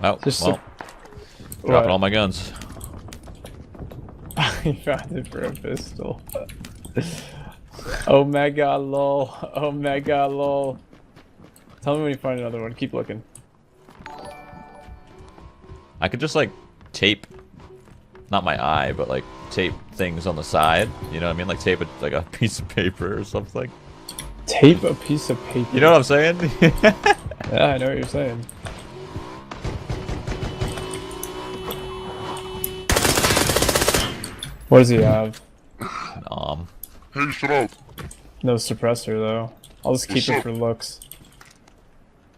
Oh, Just well. Dropping all my guns. He found it for a pistol. Oh my god, lol. Oh my god, lol. Tell me when you find another one. Keep looking. I could just like tape, not my eye, but like tape things on the side. You know what I mean? Like tape it like a piece of paper or something. Tape a piece of paper. You know what I'm saying? Yeah, I know what you're saying. What does he have? Hey, Shroud. No suppressor though. I'll just keep it for looks.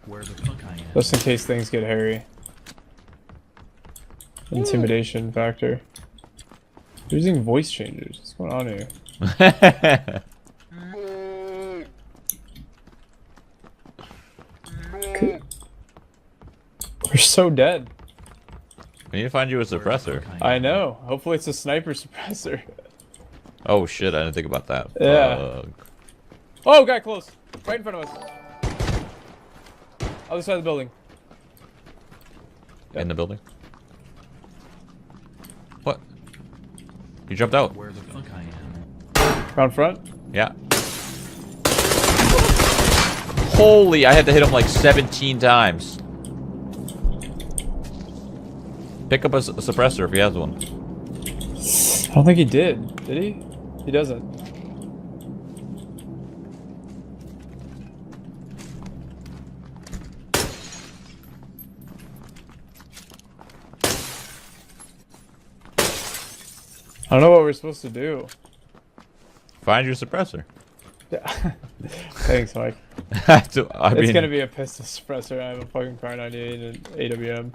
Where the fuck I am? Just in case things get hairy. Intimidation factor. They're using voice changers. What's going on here? We're so dead. We need to find you a suppressor. I know. Hopefully it's a sniper suppressor. Oh shit, I didn't think about that. Yeah. Oh, guy close. Right in front of us. Other side of the building. In the building? What? You jumped out. Where the fuck I am? Round front. Yeah. Holy, I had to hit him like 17 times. Pick up a suppressor if he has one. I don't think he did. Did he? He doesn't. I don't know what we're supposed to do. Find your suppressor. Thanks, Mike. It's It's gonna be a pistol suppressor. I have a fucking car 98 and AWM.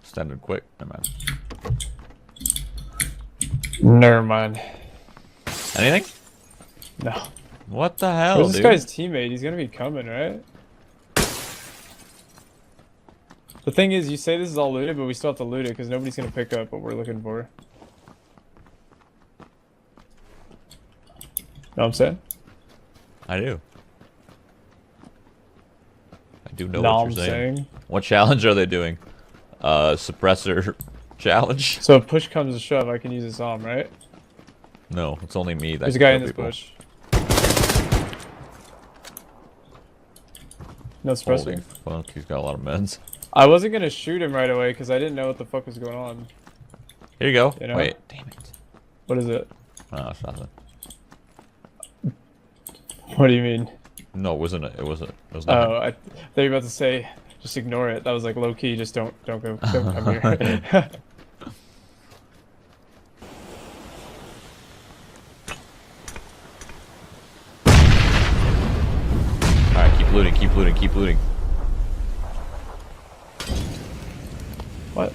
Standing quick. Never mind. Never mind. Anything? No. What the hell, Where's this dude? guy's teammate? He's gonna be coming, right? The thing is, you say this is all looted, but we still have to loot it because nobody's gonna pick up what we're looking for. Know what I'm saying? I do. I do know Know what I'm you're saying. saying. What challenge are they doing? Suppressor challenge? So if push comes to shove, I can use this arm, right? No, it's only me that There's a can guy kill in this people. bush. No Holy suppressor. fuck, he's got a lot of meds. I wasn't gonna shoot him right away because I didn't know what the fuck was going on. Here you go. You know? Wait, damn it. What is it? Oh, it's nothing. What do you mean? No, it wasn't. It wasn't. It was nothing. Oh, I thought you were about to say, just ignore it. That was like low key. Just don't go, don't come here. Alright, keep looting, keep looting, keep looting. What?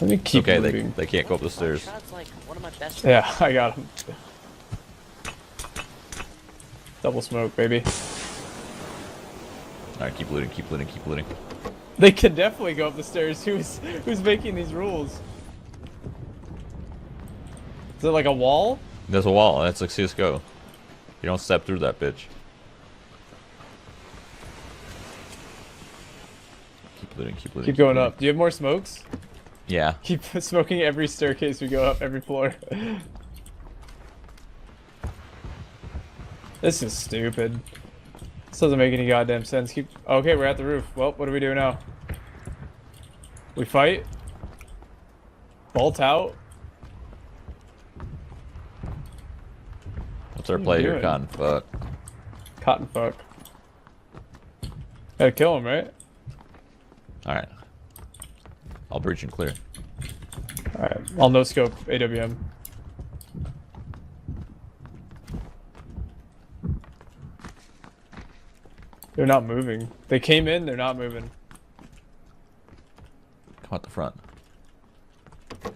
Let me keep Okay, looting. they can't go up the stairs. Shroud's like one of my best Yeah, I got him. Double smoke, baby. Alright, keep looting, keep looting, keep looting. They could definitely go up the stairs. Who's making these rules? Is it like a wall? There's a wall, that's like CSGO. You don't step through that bitch. Keep looting, keep looting. Keep going looting. up. Do you have more smokes? Yeah. Keep smoking every staircase we go up, every floor. This is stupid. This doesn't make any goddamn sense. Keep. Okay, we're at the roof. Well, what do we do now? We fight? Bolt out? What's our What are play you here, doing? Cotton? Fuck. Cotton fuck. Gotta kill him, right? Alright. I'll breach and clear. Alright, I'll no scope AWM. They're not moving. They came in, they're not moving. Come out the front. Oh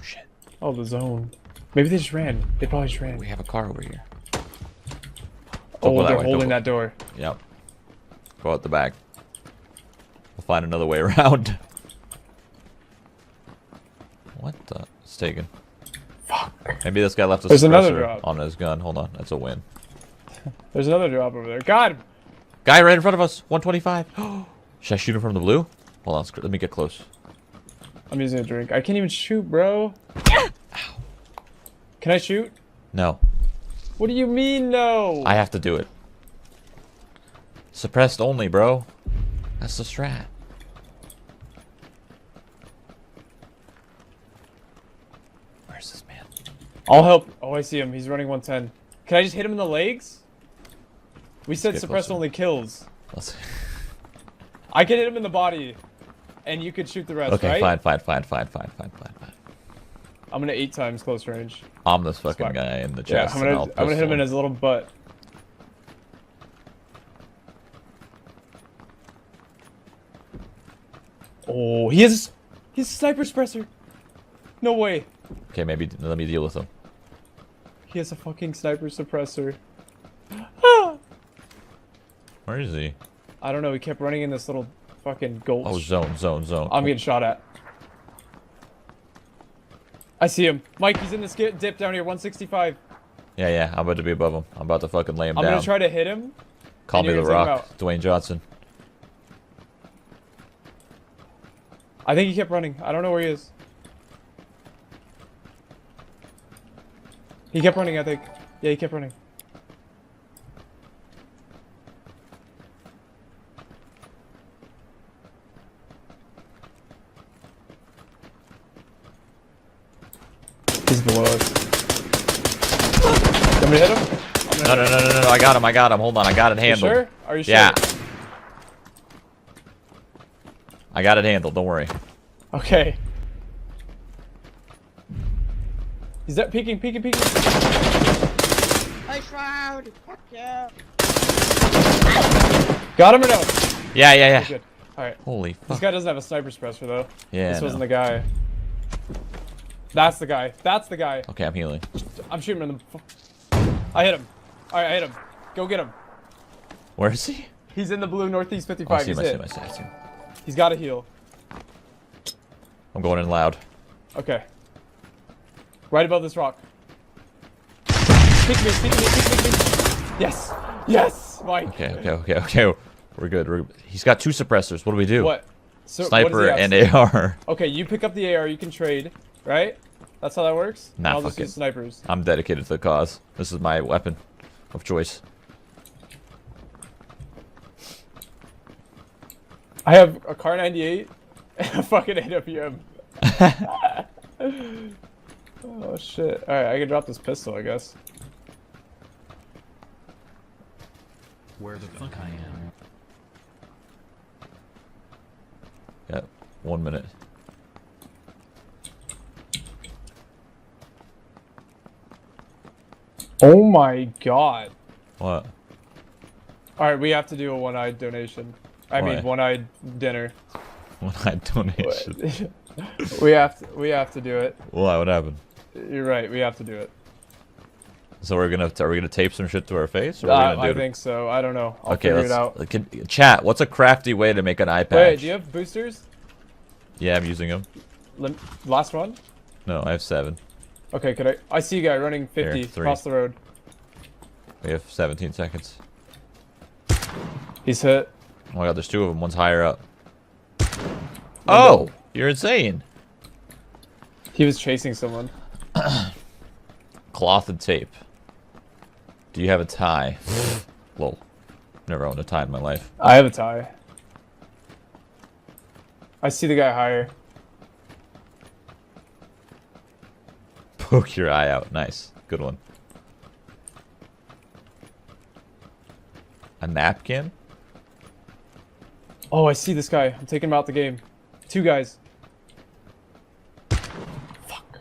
shit. Oh, the zone. Maybe they just ran. They probably just ran. We have a car over here. Oh, go that they're way, holding don't go- that door. Yep. Go out the back. We'll find another way around. What the? It's taken. Fuck. Maybe this guy left a There's another suppressor drop. on his gun. Hold on, that's a win. There's another drop over there. God! Guy right in front of us. 125. Should I shoot him from the blue? Hold on, let me get close. I'm using a drink. I can't even shoot, bro. Can I shoot? No. What do you mean, no? I have to do it. Suppressed only, bro. That's the strat. Where's this man? I'll help. Oh, I see him. He's running 110. Can I just hit him in the legs? We said get suppress closer. only kills. Let's see. I can hit him in the body, and you could shoot the rest, Okay, right? fine. I'm gonna 8 times close range. I'm this fucking Smart. guy in the Yeah, chest. I'm and gonna I'll hit him in pistol his little butt. Oh, he's a sniper suppressor. No way. Okay, maybe let me deal with him. He has a fucking sniper suppressor. Where is he? I don't know. He kept running in this little fucking gulch. Oh, zone. I'm getting shot at. I see him. Mike, he's in this dip down here, 165. Yeah, I'm about to be above him. I'm about to fucking lay him I'm down. gonna try to hit him. Call and me you're the gonna take him Rock, out. Dwayne Johnson. I think he kept running. I don't know where he is. He kept running, I think. Yeah, he kept running. He's below us. You want me to hit him? No. I got him. Hold on. I got it You handled. sure? Are you sure? Yeah. I got it handled. Don't worry. Okay. He's that peeking. Hey, Shroud! Fuck yeah! Got him or no? Yeah. Good. Alright. Holy This fuck. guy doesn't have a sniper suppressor though. Yeah. This I wasn't know. the guy. That's the guy. That's the guy. Okay, I'm healing. I'm shooting him in the... I hit him. Alright, I hit him. Go get him. Where is he? He's in the blue northeast Oh, 55. I see He's him. hit. I see him. He's got a heal. I'm going in loud. Okay. Right above this rock. Peek me. Yes, Mike. Okay. We're good. He's got 2 suppressors. What do we do? What? So, Sniper what does and he have? AR. Okay, you pick up the AR. You can trade, right? That's how that works. Nah, I'll just fuck it. use snipers. I'm dedicated to the cause. This is my weapon of choice. I have a Car 98 and a fucking AWM. Oh shit. Alright, I can drop this pistol, I guess. Where the fuck I am? Yeah, 1 minute. Oh my god. What? Alright, we have to do a one-eyed donation. I Why? mean, one-eyed dinner. When I donation. we have to do it. Why? What happened? You're right, we have to do it. So are we gonna tape some shit to our face? Or are we gonna do I it? think so. I don't know. I'll Okay, figure let's it out. chat. What's a crafty way to make an eye patch? Wait, do you have boosters? Yeah, I'm using them. Last one? No, I have 7. Okay, could I see a guy running 50 Here, 3. across the road. We have 17 seconds. He's hit. Oh my god, there's 2 of them. One's higher up. Oh, you're insane. He was chasing someone. Cloth and tape. Do you have a tie? Lol. Never owned a tie in my life. I have a tie. I see the guy higher. Poke your eye out. Nice. Good one. A napkin? Oh, I see this guy. I'm taking him out the game. 2 guys. Fuck.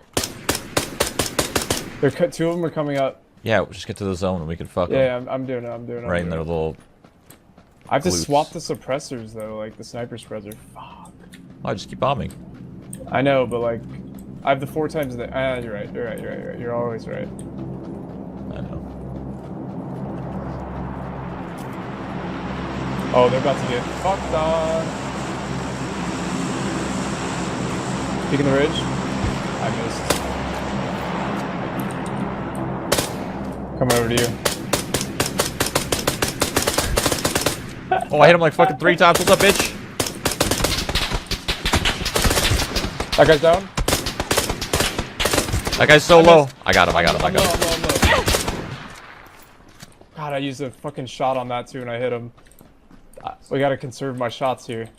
2 of them are coming up. Yeah, we'll just get to the zone and we can fuck them. Yeah, I'm doing it. Right in their little... I have to glutes. swap the suppressors though, like the sniper suppressor. Fuck. Oh, just keep bombing. I know, but like, I have the 4 times the. You're right. You're always right. I know. Oh, they're about to get fucked on. Peeking the ridge. I missed. Coming over to you. Oh, I hit him like fucking 3 times. What's up, bitch? That guy's down. That guy's so low. I got him. I got him. I'm low. God, I used a fucking shot on that too, and I hit him. We gotta conserve my shots here.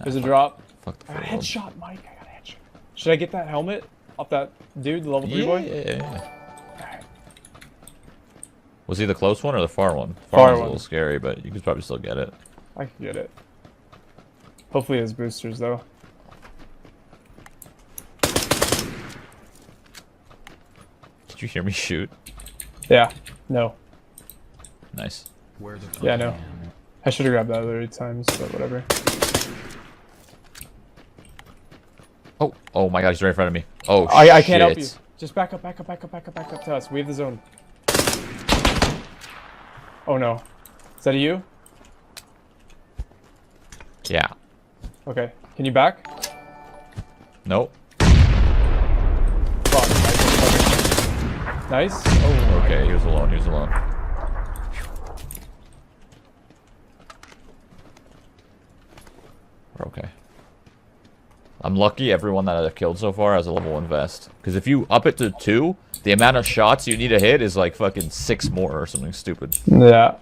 There's a drop. Fuck the I got a world. headshot, Mike. I got a headshot. Should I get that helmet off that dude, the level 3 boy? Yeah. Was he the close one or the far one? Far one's one. a little scary, but you could probably still get it. I can get it. Hopefully, his boosters though. Did you hear me shoot? Yeah. No. Nice. Where the fuck Yeah, no. I am. I should have grabbed that other 8 times, but whatever. Oh, oh my god, he's right in front of me. Oh, I can't help you. shit. Just back up to us. We have the zone. Oh no. Is that a you? Yeah. Okay. Can you back? Nope. Fuck. Nice. Oh, Okay, he was alone. He was alone. We're okay. I'm lucky everyone that I've killed so far has a level 1 vest. Because if you up it to 2, the amount of shots you need to hit is like fucking 6 more or something stupid. yeah.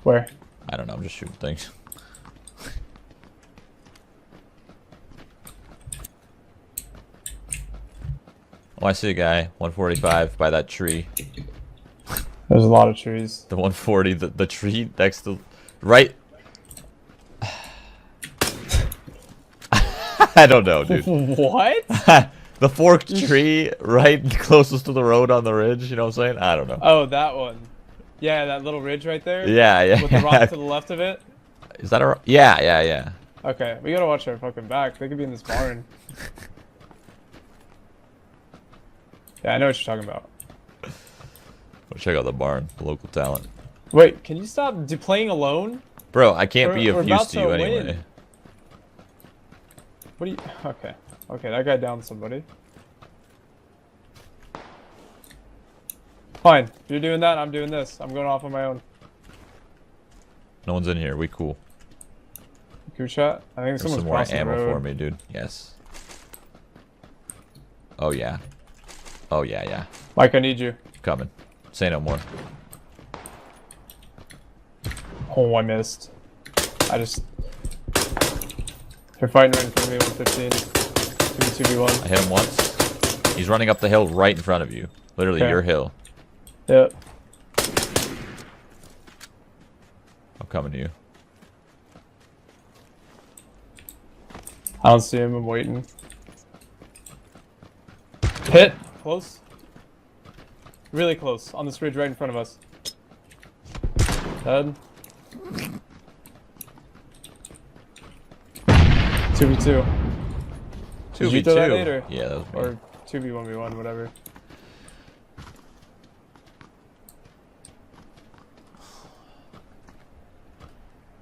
Where? I don't know, I'm just shooting things. Oh, I see a guy, 145 by that tree. There's a lot of trees. The 140, the tree next to... Right... I don't know, dude. What? The forked tree right closest to the road on the ridge, you know what I'm saying? I don't know. Oh, that one. Yeah, that little ridge right there. Yeah, yeah. With the rock to the left of it. Is that a... Yeah, yeah, yeah. Okay, we gotta watch our fucking back. They could be in this barn. Yeah, I know what you're talking about. Go check out the barn, the local talent. Wait, can you stop playing alone? Bro, I can't be We're of about use to you to anyway. win. What do you... Okay. Okay, that guy downed somebody. Fine. If you're doing that, I'm doing this. I'm going off on my own. No one's in here, we cool. Group chat? I think There's someone's some more crossing the ammo road. for me, dude. Yes. Oh, yeah. Oh, yeah, yeah. Mike, I need you. Coming. Say no more. Oh, I missed. I just... They're fighting right in front of me, 115. 2v1. I hit him once. He's running up the hill right in front of you. Literally, Okay. your hill. Yep. I'm coming to you. I don't see him, I'm waiting. Hit! Close. Really close. On this ridge right in front of us. Dead. 2v2. Did you throw that nade, or? Yeah, that was me. Or 2v1v1, whatever.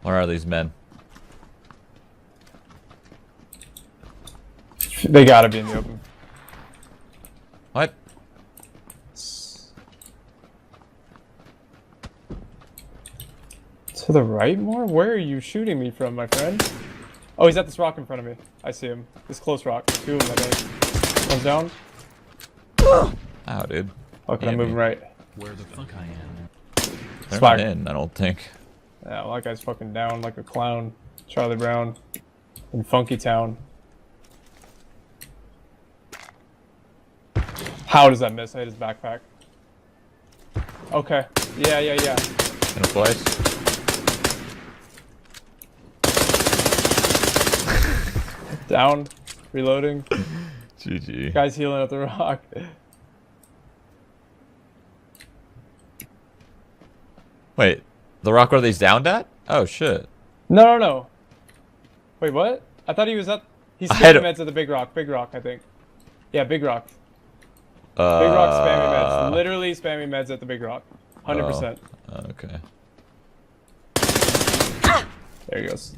Where are these men? They gotta be in the open. What? To the right more? Where are you shooting me from, my friend? Oh, he's at this rock in front of me. I see him. This close rock. 2 of them, I think. One's down. Ow, dude. Okay, Yeah, I'm moving me. right. Where the fuck I am. They're Swag. not in, I don't think. Yeah, well, that guy's fucking down like a clown. Charlie Brown. In Funky Town. How does that miss? I hit his backpack. Okay. Yeah. In a place. Down. Reloading. GG. Guy's healing at the rock. Wait, the rock where they's downed at? Oh shit. No. Wait, what? I thought he was at... He's I had spamming a- meds at the big rock. Big rock, I think. Yeah, big rock. Big rock spamming meds. Literally spamming meds at the big rock. 100%. Okay. There he goes.